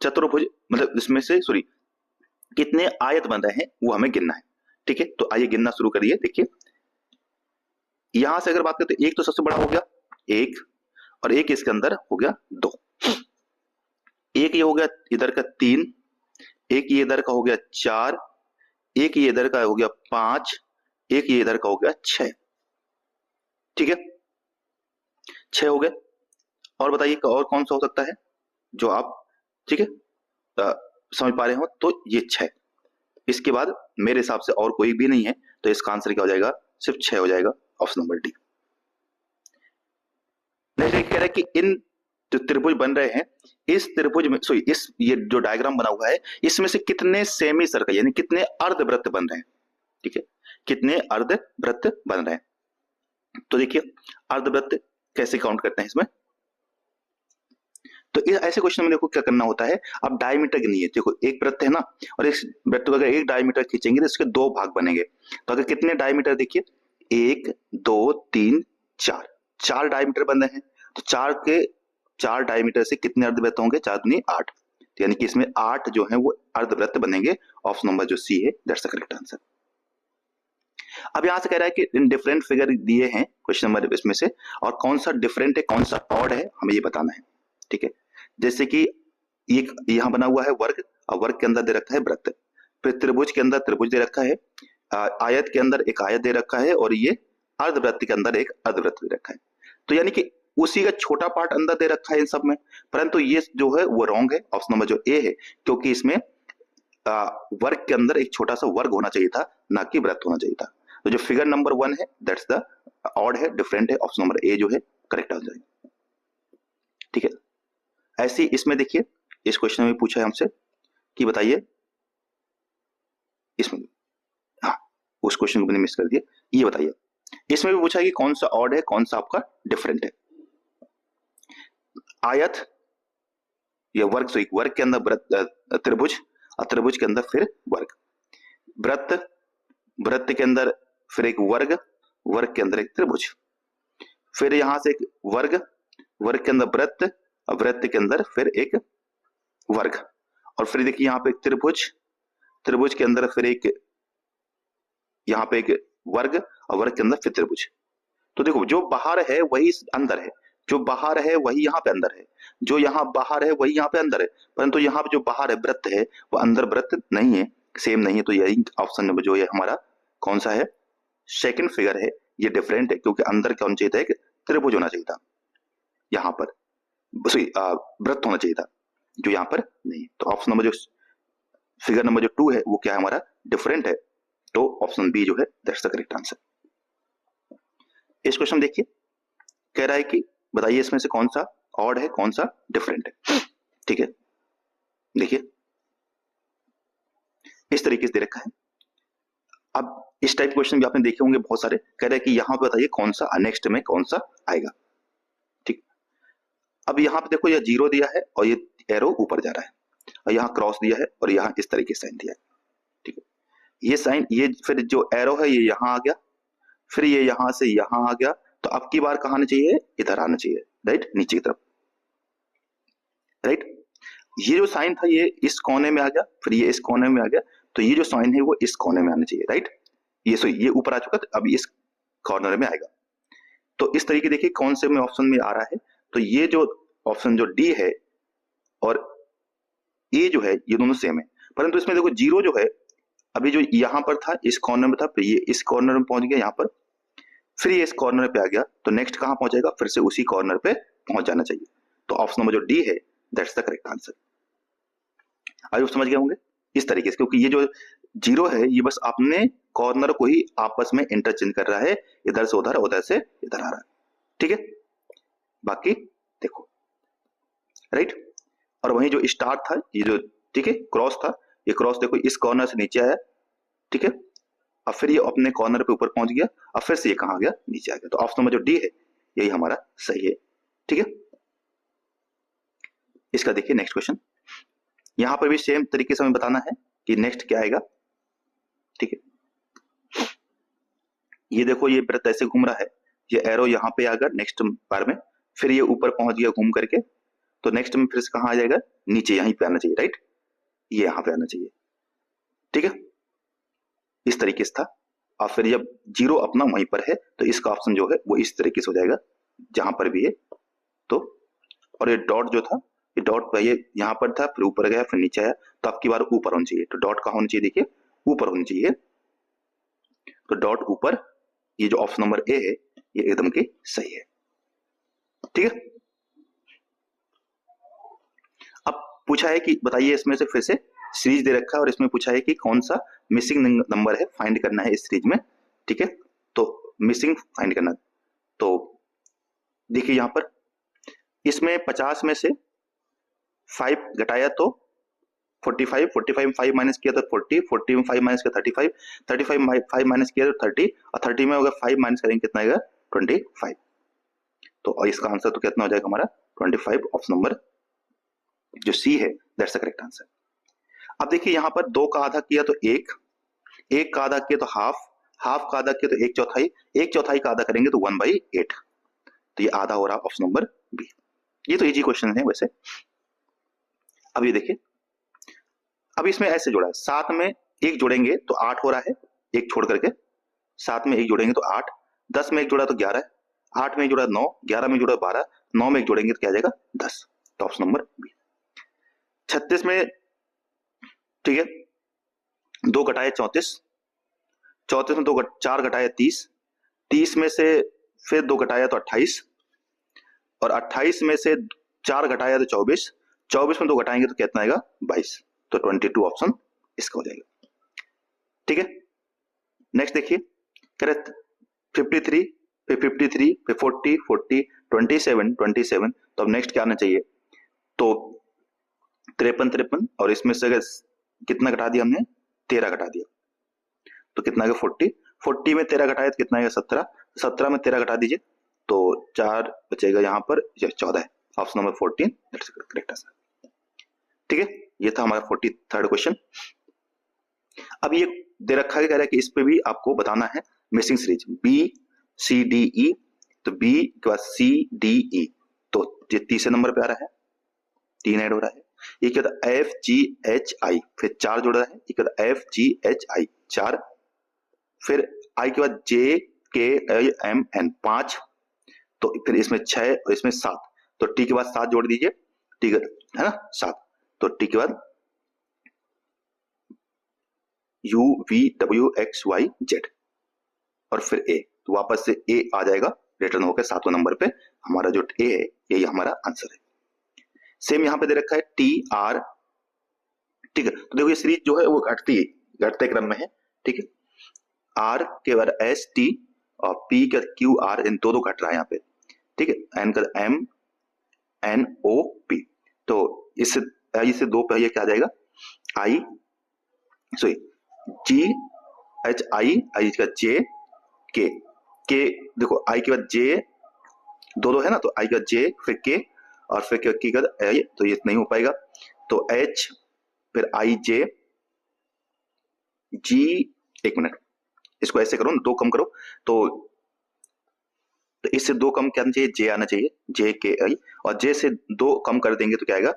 S1: चतुर्भुज, मतलब इसमें से सॉरी कितने आयत बन रहे हैं वो हमें गिनना है। ठीक है, तो आइए गिनना शुरू करिए। देखिए यहां से अगर बात करते एक तो सबसे बड़ा हो गया 1, और एक इसके अंदर हो गया 2, एक ये हो गया इधर का 3, एक ये इधर का हो गया 4, एक ये इधर का हो गया 5, एक ये इधर का हो गया 6। ठीक है, 6 हो गए। और बताइए और कौन सा हो सकता है जो आप, ठीक है, समझ पा रहे हो, तो ये 6। इसके बाद मेरे हिसाब से और कोई भी नहीं है, तो इसका आंसर क्या हो जाएगा, सिर्फ 6 हो जाएगा, ऑप्शन नंबर डी। नेक्स्ट कह रहा है कि इन जो त्रिभुज बन रहे हैं, इस त्रिभुज में सॉरी इस ये जो डायग्राम बना हुआ है इसमें से कितने सेमी सर्कल यानी कितने अर्धवृत्त बन रहे हैं। ठीक है, कितने अर्धवृत्त बन रहे हैं। तो देखिए अर्धवृत्त कैसे काउंट करते हैं इसमें, तो ऐसे क्वेश्चन में देखो क्या करना होता है, अब डायमीटर गिनिए। देखो एक वृत्त है ना, और इस वृत्त को अगर एक डायमीटर खींचेंगे तो इसके 2 भाग बनेंगे। तो अगर कितने डायमीटर, देखिए 1 2 3 4, 4 डायमीटर बन रहे हैं, तो 4 डायमीटर से कितने अर्धवृत्त होंगे, 4 दूनी 8, तो यानी कि इसमें 8 जो है वो अर्धवृत्त बनेंगे। ऑप्शन नंबर जो सी है दैट्स द करेक्ट आंसर। अब यहां से कह रहा है कि इन डिफरेंट फिगर दिए हैं क्वेश्चन नंबर इसमें से, और कौन सा डिफरेंट है कौन सा ऑड है हमें ये बताना है। ठीक है, जैसे कि एक यहां बना हुआ है वर्ग, और वर्ग के अंदर दे रखा है वृत्त, फिर त्रिभुज के अंदर त्रिभुज दे रखा है, आयत के अंदर एक आयत दे रखा है, और ये अर्धवृत्त के अंदर एक अर्धवृत्त दे रखा है। तो यानी कि उसी का छोटा पार्ट अंदर दे रखा है इन सब में, परंतु ये जो है वो रॉन्ग है, ऑप्शन नंबर जो ए है, क्योंकि इसमें वर्ग के अंदर एक छोटा सा वर्ग होना चाहिए था, ना कि वृत्त होना चाहिए था। तो जो फिगर नंबर 1 है दैट्स द ऑड है, डिफरेंट है, ऑप्शन नंबर ए जो है करेक्ट आ जाएगा। ठीक है, ऐसे इसमें देखिए इस क्वेश्चन में पूछा है हमसे कि बताइए इसमें, हाँ उस क्वेश्चन को मैंने मिस कर दिया, ये बताइए इसमें भी पूछा है कि कौन सा ऑड है कौन सा आपका डिफरेंट है। आयत या वर्ग, सो एक वर्ग के अंदर त्रिभुज, और त्रिभुज के अंदर फिर वर्ग, वृत्त, वृत्त के अंदर फिर एक वर्ग, वर्ग के अंदर एक त्रिभुज, फिर यहां से एक वर्ग, वर्ग के अंदर वृत्त, और वृत्त के अंदर फिर एक वर्ग, और फिर देखिए यहाँ पे एक त्रिभुज, त्रिभुज के अंदर फिर एक यहाँ पे एक वर्ग और वर्ग के अंदर फिर त्रिभुज। तो देखो जो बाहर है वही अंदर है, जो बाहर है वही यहाँ पे अंदर है, जो यहाँ बाहर है वही यहाँ पे अंदर है, परंतु यहाँ पे जो बाहर है वृत्त है वो अंदर वृत्त नहीं है, सेम नहीं है। तो यही ऑप्शन नंबर जो है हमारा कौन सा है, सेकंड फिगर है, ये डिफरेंट है क्योंकि अंदर क्या होना चाहिए था, एक त्रिभुज होना चाहिए था, यहाँ पर वृत्त होना चाहिए था जो यहाँ पर नहीं है। तो ऑप्शन नंबर जो फिगर नंबर जो 2 है वो क्या है हमारा, डिफरेंट है। तो ऑप्शन बी जो है दैट्स द करेक्ट आंसर। इस क्वेश्चन देखिए, कह रहा है कि बताइए इसमें से कौन सा ऑड है कौन सा डिफरेंट है। ठीक है, देखिए इस तरीके से दे रखा है। अब इस टाइप क्वेश्चन भी आपने देखे होंगे बहुत सारे, कह रहे हैं कि यहां पे बताइए कौन सा नेक्स्ट में कौन सा आएगा। ठीक, अब यहाँ पे देखो ये 0 दिया है और ये एरो ऊपर जा रहा है, और यहाँ क्रॉस दिया है और यहाँ इस तरीके से साइन दिया है। ठीक है, ये साइन, ये फिर जो एरो है ये यहाँ आ गया, फिर ये यहां से यहां आ गया, तो अब की बार कहां आना चाहिए, इधर आना चाहिए, राइट, नीचे की तरफ, राइट। ये जो साइन था ये इस कोने में आ गया, फिर ये इस कोने में आ गया, तो ये जो साइन है वो इस कोने में आना चाहिए, राइट। ये ऊपर आ चुका, तो अब इस कॉर्नर में आएगा। तो इस तरीके देखिए कौन से में ऑप्शन में आ रहा है, तो ये जो ऑप्शन जो डी है और ए जो है ये दोनों सेम है, परंतु इसमें देखो 0 जो है अभी जो यहाँ पर था इस कॉर्नर में था, फिर ये इस कॉर्नर में पहुंच गया यहाँ पर, फिर ये इस कॉर्नर पे आ गया, तो नेक्स्ट कहां पहुंचेगा, फिर से उसी कॉर्नर पे पहुंच जाना चाहिए। तो ऑप्शन नंबर जो डी है दैट्स द करेक्ट आंसर। आज आप समझ गए होंगे इस तरीके से, क्योंकि ये जो 0 है ये बस अपने कॉर्नर को ही आपस में इंटरचेंज कर रहा है, इधर से उधर उधर से इधर आ रहा है। ठीक है, बाकी देखो, राइट। और वहीं जो स्टार था ये जो, ठीक है, क्रॉस था, ये क्रॉस देखो इस कॉर्नर से नीचे आया, ठीक है, अब फिर ये अपने कॉर्नर पे ऊपर पहुंच गया, अब फिर से ये कहां गया, नीचे आ गया। तो ऑप्शन नंबर जो डी है यही हमारा सही है। ठीक है, इसका देखिए नेक्स्ट क्वेश्चन, यहां पर भी सेम तरीके से हमें बताना है कि नेक्स्ट क्या आएगा। ठीक है, ये देखो ये वृत्त ऐसे घूम रहा है, ये एरो यहाँ पे आ गया नेक्स्ट बार में, फिर ये ऊपर पहुंच गया घूम करके, तो नेक्स्ट में फिर से कहां आ जाएगा, नीचे यहीं पे आना चाहिए, राइट, ये यहां पे आना चाहिए। ठीक है, इस तरीके से था, और फिर जब 0 अपना वहीं पर है तो इसका ऑप्शन जो है वो इस तरीके से हो जाएगा जहां पर भी है। तो और ये डॉट जो था, ये डॉट ये यहाँ पर था, फिर ऊपर गया, फिर नीचे आया, तो आपकी बार ऊपर होनी चाहिए, तो डॉट कहाँ होनी चाहिए, देखिए ऊपर होनी चाहिए, तो डॉट ऊपर, ये जो ऑप्शन नंबर ए है ये एकदम के सही है। ठीक है, अब पूछा है कि बताइए इसमें से फिर से सीरीज दे रखा है और इसमें पूछा है कि कौन सा मिसिंग नंबर है, फाइंड करना है इस सीरीज में। ठीक है, तो मिसिंग फाइंड करना, तो देखिए यहां पर इसमें 50 में से 5 घटाया तो 45, 45 में 5 माइनस किया तो 40, 40 में 5 माइनस किया 35, 35 में 5 माइनस किया तो 30, और 30 में अगर 5 माइनस करेंगे कितना आएगा, 25। तो इसका आंसर तो कितना हो जाएगा हमारा 25, ऑप्शन नंबर जो सी है दैट्स द करेक्ट आंसर। अब देखिए यहां पर 2 का आधा किया तो 1, 1 का आधा किया तो हाफ, हाफ का आधा किया तो 1/4, 1/4 का आधा करेंगे तो 1/8, तो ये आधा हो रहा ऑप्शन नंबर बी। ये तो इजी क्वेश्चन है वैसे। अब ये देखिए, अब इसमें ऐसे जोड़ा है, 7 में 1 जोड़ेंगे तो 8 हो रहा है, 1 छोड़ करके 7 में 1 जोड़ेंगे तो 8, 10 में 1 जोड़ा तो 11, 8 में 1 जोड़ा 9, 11 में 1 जोड़ा 12, 9 में 1 जोड़ेंगे तो क्या आ जाएगा 10, तो ऑप्शन नंबर बी। 36 में, ठीक है, 2 घटाए 34, 34 में 4 घटाए 30, 30 में से फिर 2 घटाया तो 28, और 28 में से 4 घटाया तो 24, 24 में 2 घटाएंगे तो कितना आएगा 22, तो 22 ऑप्शन इसका हो जाएगा। ठीक है, नेक्स्ट देखिए, कह रहे 53, फिर 53, फिर 40, 40, 27, 27, तो अब नेक्स्ट क्या आना चाहिए, तो 53, 53, और इसमें से अगर कितना घटा दिया हमने, 13 घटा दिया, तो कितना आएगा 40, 40 में 13 घटाया तो कितना आएगा 17, 17 में 13 घटा दीजिए तो 4 बचेगा यहाँ पर 14 है, option number 14 that's correct answer. ठीक है, ये था हमारा 43rd क्वेश्चन। अब ये दे रखा है, कह रहा है कि इस पे भी आपको बताना है मिसिंग सीरीज BCDE, तो B के बाद CDE, तो ये तीसरे नंबर पे आ रहा है, 3 ऐड हो रहा है। ये क्या था FGHI, फिर 4 जोड़ रहा है, ये क्या था FGHI 4, फिर आई के बाद जे के एल एम एन 5, तो फिर इसमें 6 और इसमें 7, तो टी के बाद 7 जोड़ दीजिए, टी है ना 7, तो टी के बाद U V W X Y Z और फिर ए, तो वापस से ए आ जाएगा रिटर्न होकर 7वें नंबर पे। हमारा जो ए है यही हमारा आंसर है। सेम यहाँ पे दे रखा है टी आर, ठीक है, तो देखो ये सीरीज जो है वो घटते क्रम में है, ठीक है, आर के बाद एस टी और पी का क्यू आर, इन दो घट रहा है यहाँ पे, ठीक है, एन का एम एन ओ पी, तो इससे दो पे ये क्या आ जाएगा आई सॉरी जी एच आई आई का जे के देखो आई के बाद जे दो है ना, तो आई का जे फिर के और फिर के का आई, तो ये नहीं हो पाएगा, तो एच फिर आई जे जी, एक मिनट इसको ऐसे करो ना, दो कम करो, तो इससे दो कम क्या आना चाहिए, जे आना चाहिए, जे के आई, और जे से दो कम कर देंगे तो क्या आएगा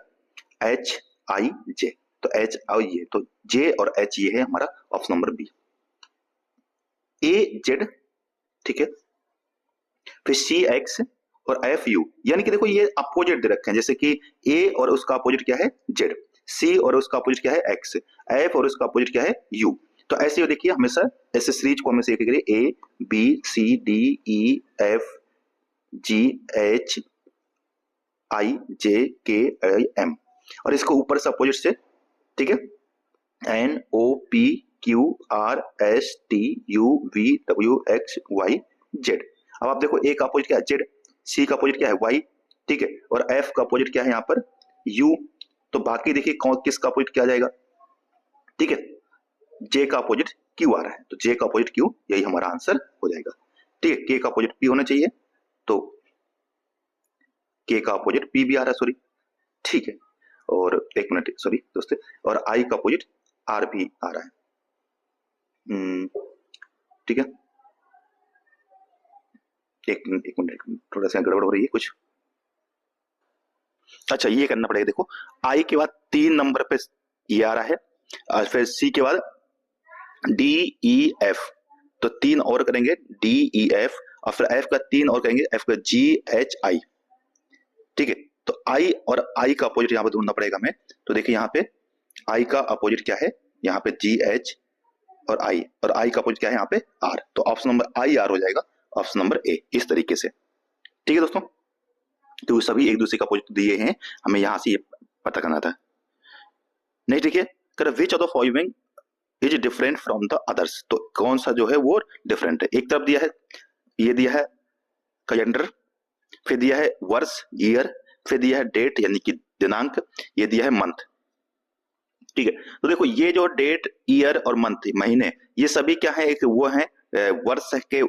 S1: एच आई जे, तो एच आई ये, तो जे और एच ये है हमारा ऑप्शन नंबर बी। ए जेड, ठीक है, फिर सी एक्स और एफ यू, यानी कि देखो ये अपोजिट दे रखे हैं, जैसे कि ए और उसका अपोजिट क्या है जेड, सी और उसका अपोजिट क्या है एक्स, एफ और उसका अपोजिट क्या है यू, तो ऐसे देखिए हमेशा ऐसे सीरीज को हमेशा करिए A B C D E F G H I J K I M, और इसको ऊपर से अपोजिट से, ठीक है, N O P Q R S T U V W X Y Z. अब आप देखो ए का अपोजिट क्या है जेड, सी का अपोजिट क्या है वाई, ठीक है, और एफ का अपोजिट क्या है यहाँ पर यू, तो बाकी देखिए कौन किसका अपोजिट क्या आ जाएगा, ठीक है, जे का अपोजिट क्यू आ रहा है, तो जे का अपोजिट क्यू यही हमारा आंसर हो जाएगा, ठीक है, के का अपोजिट पी होना चाहिए, तो के का अपोजिट पी भी आ रहा है, सॉरी, ठीक है, और एक मिनट सॉरी दोस्तों, और आई का अपोजिट आर भी आ रहा है, ठीक है, एक मिनट थोड़ा सा गड़बड़ हो रही है कुछ, अच्छा ये करना पड़ेगा, देखो आई के बाद 3 नंबर पे ये आ रहा है, और फिर सी के बाद डी ई एफ, तो 3 और करेंगे डी ई एफ, और फिर एफ का 3 और करेंगे, एफ का जी एच आई, ठीक है, तो आई और आई का अपोजिट यहाँ पे ढूंढना पड़ेगा हमें, तो देखिए यहाँ पे आई का अपोजिट क्या है, यहाँ पे जी एच और आई का अपोजिट क्या है यहाँ पे आर, तो ऑप्शन नंबर आई आर हो जाएगा, ऑप्शन नंबर ए, इस तरीके से, ठीक है दोस्तों, तो सभी एक दूसरे का अपोजिट दिए हैं, हमें यहां से ये पता करना था। नेक्स्ट देखिए, which of the following is different from the others, तो कौन सा जो है वो डिफरेंट है, एक तरफ दिया है, ये दिया है कैलेंडर, फिर दिया है वर्ष ईयर, फिर दिया है डेट यानी कि दिनांक, ये दिया है मंथ, ठीक है, तो देखो ये जो डेट ईयर और मंथ महीने, ये सभी क्या है, एक वो है वर्ष के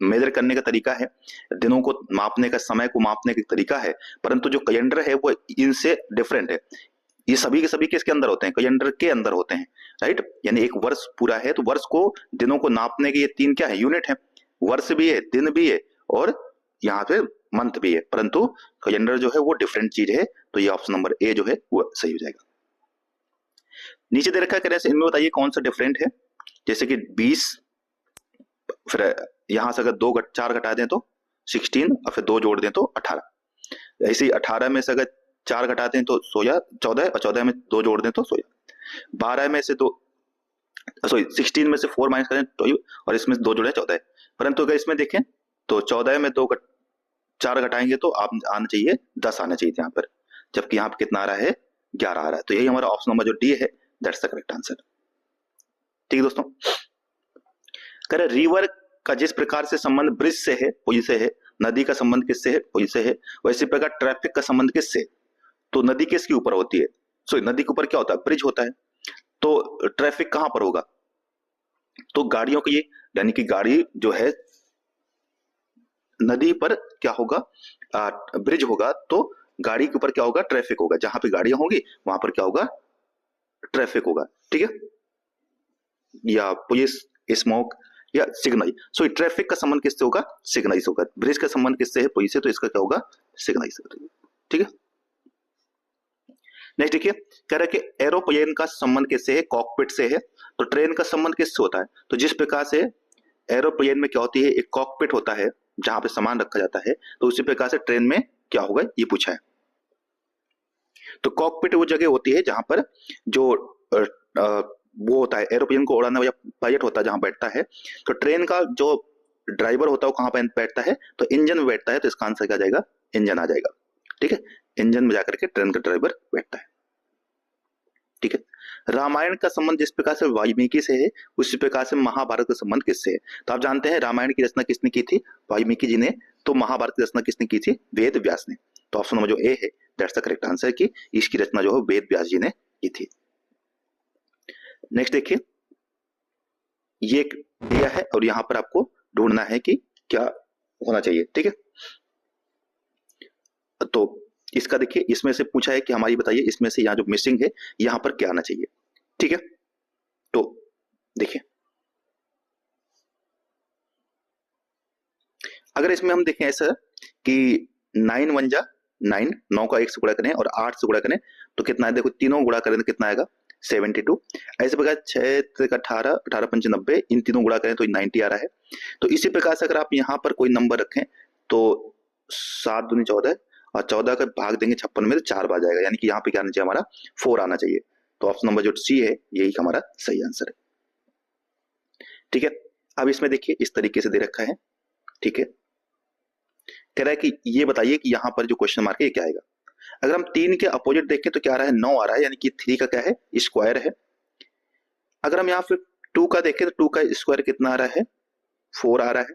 S1: मेजर करने का तरीका है, दिनों को मापने का, समय को मापने का तरीका है, परंतु जो कैलेंडर है वो इनसे डिफरेंट है, ये सभी के सभी किसके अंदर होते हैं, कैलेंडर के अंदर होते हैं, राइट, यानी एक वर्ष पूरा है तो वर्ष को दिनों को नापने के ये 3 क्या है यूनिट है, वर्ष भी है, दिन भी है, और यहाँ पे मंथ भी है, परंतु कैलेंडर जो है वो डिफरेंट चीज है, तो ये ऑप्शन नंबर ए जो है वो सही हो जाएगा। नीचे दे रखा है, इनमें बताइए कौन सा डिफरेंट है, जैसे कि 20, फिर यहां से अगर 4 घटा दें तो 16, और फिर 2 जोड़ दें तो 18, ऐसे ही 18 में से अगर 4 घटाते हैं तो 16, 14, और 14 में 2 जोड़ दें तो 16, 12 में से 2 सॉरी 16 में से 4 माइनस करें 12, और इसमें 2 जोड़े 14 है, परंतु अगर इसमें देखें तो 14 में 4 घटाएंगे तो आप आना चाहिए 10 आना चाहिए यहाँ पर, जबकि यहाँ पे कितना आ रहा है 11 आ रहा है, तो यही हमारा ऑप्शन नंबर जो डी है दैट्स द करेक्ट आंसर, ठीक है दोस्तों। करें रिवर का जिस प्रकार से संबंध ब्रिज से है, पुल से है, नदी का संबंध किससे है, पुल से है, वैसे प्रकार ट्रैफिक का संबंध किससे, तो नदी किसके ऊपर होती है, सो नदी के ऊपर क्या होता है ब्रिज होता है, तो ट्रैफिक कहां पर होगा, तो गाड़ियों की, यानी कि गाड़ी जो है नदी पर क्या होगा, ब्रिज होगा, तो गाड़ी के ऊपर क्या होगा ट्रैफिक होगा, जहां पे गाड़ियां होंगी वहां पर क्या होगा ट्रैफिक होगा, ठीक है, या पुलिस स्मोक या सिग्नल, सो ट्रैफिक का संबंध किससे होगा सिग्नल से होगा, ब्रिज का संबंध किससे है पुलिस से, तो इसका क्या होगा सिग्नल से, ठीक है। नेक्स्ट देखिए, कह रहा है कि एरोप्लेन का संबंध किससे है, कॉकपिट से है, तो ट्रेन का संबंध किससे होता है, तो जिस प्रकार से एरोप्लेन में क्या होती है, एक कॉकपिट होता है जहां पे सामान रखा जाता है, तो उसी प्रकार से ट्रेन में क्या होगा ये पूछा है। तो कॉकपिट वो जगह होती है जहां पर जो वो होता है एरोप्लेन को उड़ाने वाला पायलट होता है जहां बैठता है। तो ट्रेन का जो ड्राइवर होता है वो कहां पर बैठता है, तो इंजन में बैठता है, तो इसका आंसर क्या जाएगा, इंजन आ जाएगा। ठीक है, इंजन में जाकर के ट्रेन का ड्राइवर बैठता है। ठीक है, रामायण का संबंध जिस प्रकार से वाल्मीकि से है उसी प्रकार से महाभारत का संबंध किससे है। तो आप जानते हैं रामायण की रचना किसने की थी, वाल्मीकि जी ने। तो महाभारत की रचना किसने की थी, वेद व्यास ने। तो ऑप्शन नंबर जो ए है दैट्स द करेक्ट आंसर कि इसकी रचना जो है वेद व्यास जी ने की थी। नेक्स्ट देखिए, ये दिया है और यहां पर आपको ढूंढना है कि क्या होना चाहिए। ठीक है, तो इसका देखिए, इसमें से पूछा है कि हमारी बताइए इसमें से यहाँ जो मिसिंग है यहां पर क्या आना चाहिए। ठीक है, तो देखिए अगर इसमें हम देखें ऐसा कि 9 1 जा 9, 9 का 1 से गुणा करें और 8 से गुणा करें तो कितना है, देखो तीनों गुणा करें तो कितना आएगा 72। ऐसे प्रकार 6 का 18, 18 पंच 90, इन तीनों गुणा करें तो 90 आ रहा है। तो इसी प्रकार से अगर आप यहाँ पर कोई नंबर रखें तो 7 दूनी 14 और 14 का भाग देंगे 56 में तो 4 बार जाएगा, यानी कि यहाँ पे क्या आना चाहिए, हमारा 4 आना चाहिए। तो ऑप्शन नंबर जो सी है यही हमारा सही आंसर है। ठीक है, अब इसमें देखिए इस तरीके से दे रखा है। ठीक है, कह रहा है कि ये बताइए कि यहाँ पर जो क्वेश्चन मार्क है ये क्या आएगा। अगर हम 3 के अपोजिट देखें तो क्या आ रहा है, 9 आ रहा है, यानी कि 3 का क्या है, स्क्वायर है। अगर हम यहाँ पे 2 का देखें तो 2 का स्क्वायर कितना आ रहा है, 4 आ रहा है।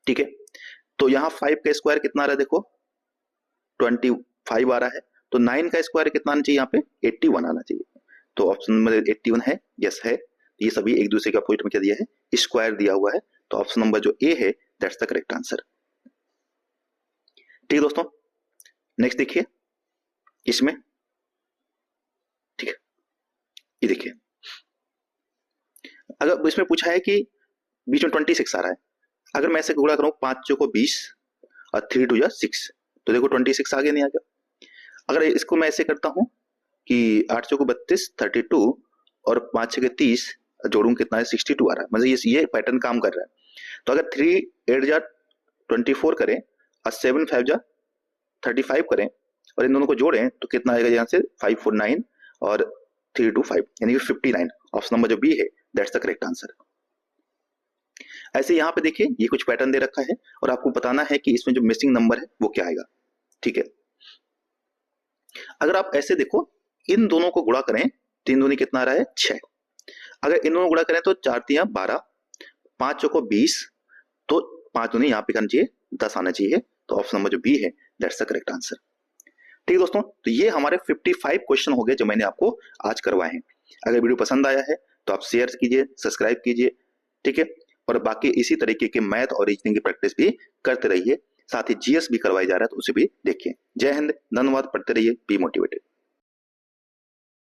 S1: ठीक है, तो यहाँ 5 का स्क्वायर कितना आ रहा है, देखो 25 आ रहा है। तो 9 का स्क्वायर कितना आना चाहिए, यहाँ पे 81 आना चाहिए। तो ऑप्शन नंबर 81 है, यस है। ये सभी एक दूसरे के अपोजिट में क्या दिया है, स्क्वायर दिया हुआ है। तो ऑप्शन नंबर जो ए है दैट्स द करेक्ट आंसर। ठीक है दोस्तों, नेक्स्ट देखिए इसमें। ठीक है, ये देखिए अगर इसमें पूछा है कि बीच में 26 आ रहा है, अगर मैं ऐसे गुणा करूं 5 चौको 20 और 3 2 6, तो देखो 26 आगे नहीं आ गया। अगर इसको मैं ऐसे करता हूं कि 8 चौको 32 32 और 5 6 30 जोड़ूं कितना है 62 आ रहा है, मतलब ये पैटर्न काम कर रहा है। तो अगर 3 8 जा 24 करें और 7 5 जा 35 करें और इन दोनों को जोड़ें तो कितना आएगा, यहाँ से 5 4 9 और 3 2 5 यानी कि 59। ऑप्शन नंबर जो बी है दैट्स द करेक्ट आंसर। ऐसे यहाँ पे देखिए ये कुछ पैटर्न दे रखा है और आपको बताना है कि इसमें जो मिसिंग नंबर है वो क्या आएगा। ठीक है, अगर आप ऐसे देखो इन दोनों को गुणा करें, 3 दूनी कितना आ रहा है 6। अगर इन दोनों गुणा करें तो 4 3 12, 5 चौको 20, तो 5 दूनी यहाँ पे करना चाहिए 10 आना चाहिए। तो ऑप्शन नंबर जो बी है दैट्स द करेक्ट आंसर। ठीक है दोस्तों, तो ये हमारे 55 क्वेश्चन हो गए जो मैंने आपको आज करवाए हैं। अगर वीडियो पसंद आया है तो आप शेयर कीजिए, सब्सक्राइब कीजिए। ठीक है, और बाकी इसी तरीके के मैथ और रीजनिंग की प्रैक्टिस भी करते रहिए। साथ ही जीएस भी करवाया जा रहा है तो उसे भी देखिए। जय हिंद, धन्यवाद, पढ़ते रहिए, बी मोटिवेटेड।